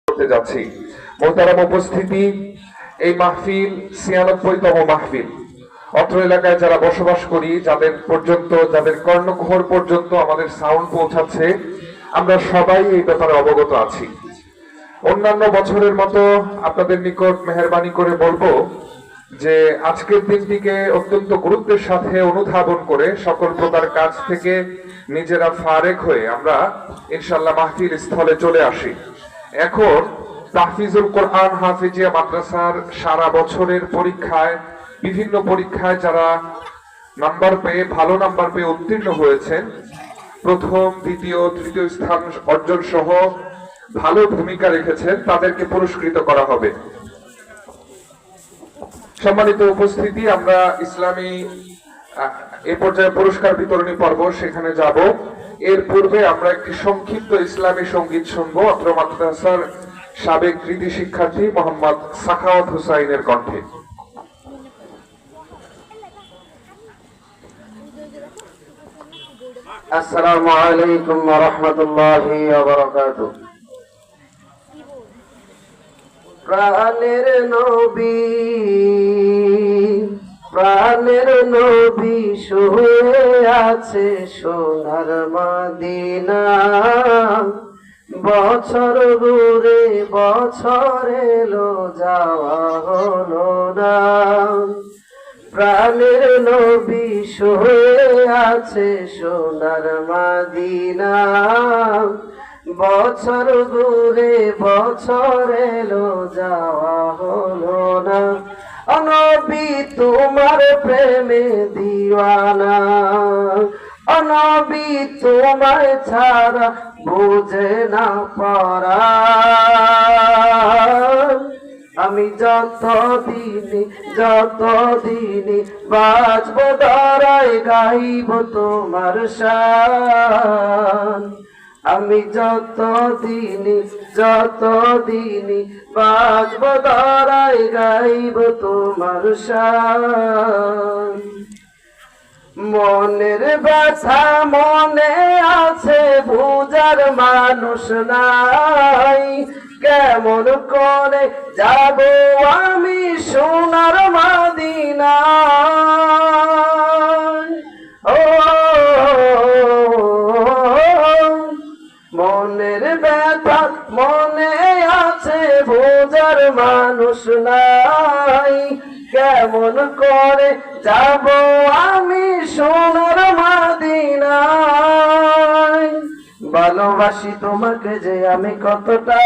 করতে যাচ্ছি। মোহতারাম উপস্থিতি, এই মাহফিল ৯৬তম মাহফিল। অত্র এলাকায় যারা বসবাস করি, যাদের কর্ণকুহর পর্যন্ত আমাদের সাউন্ড পৌঁছাচ্ছে, আমরা সবাই এই ব্যাপারে অবগত আছি। অন্যান্য বছরের মতো আপনাদের নিকট মেহেরবানি করে বলবো যে আজকের দিনটিকে অত্যন্ত গুরুত্বের সাথে অনুধাবন করে সকল প্রকার কাজ থেকে নিজেরা ফারেক হয়ে আমরা ইনশাআল্লাহ মাহফিল স্থলে চলে আসি। এখন তাহফিজুল কোরআন হাফিজিয়া মাদ্রাসার সারা বছরের বিভিন্ন পরীক্ষায় যারা ভালো নাম্বার পেয়ে উত্তীর্ণ হয়েছেন, প্রথম, দ্বিতীয়, তৃতীয় স্থান অর্জন সহ ভালো ভূমিকা রেখেছেন, তাদেরকে পুরস্কৃত করা হবে। সম্মানিত উপস্থিতি, আমরা ইসলামী এ পর্যায়ে পুরস্কার বিতরণী পর্ব সেখানে যাব। এর পূর্বে আমরা একটি সংক্ষিপ্ত ইসলামী সঙ্গীত শুনবো অত্র মাদ্রাসার সাবেক কৃতি শিক্ষার্থী মোহাম্মদ সাখাওয়াত হুসাইনের কণ্ঠে। আসসালামু আলাইকুম ওয়া রাহমাতুল্লাহি ওয়া বারাকাতুহু। প্রাণের নবী শুয়ে আছে সোনার মদিনা, বছর ঘুরে বছর এলো যাওয়া হলো না। প্রাণের নবী শুয়ে আছে সোনার মদিনা, বছর ঘুরে বছর এলো যাওয়া হলো না। নবী তোমার প্রেমে দিওয়ানা, নবী তোমার ছাড়া বুঝে না পরাণ। আমি যতদিনে বাঁচব দাঁড়ায় গাইব তোমার শান। আমি যতদিনে বাঁচব দাঁড়ায় গাইব তোমার শান। মনের ব্যথা মনে আছে, বুঝার মানুষ নাই, কেমন করে যাব আমি সোনার মদিনা। ও মনের ব্যথা মনে আছে, বুঝার মানুষ নাই, কেমন করে যাব আমি সোনার মদিনায়। ভালোবাসি তোমাকে যে আমি কতটা।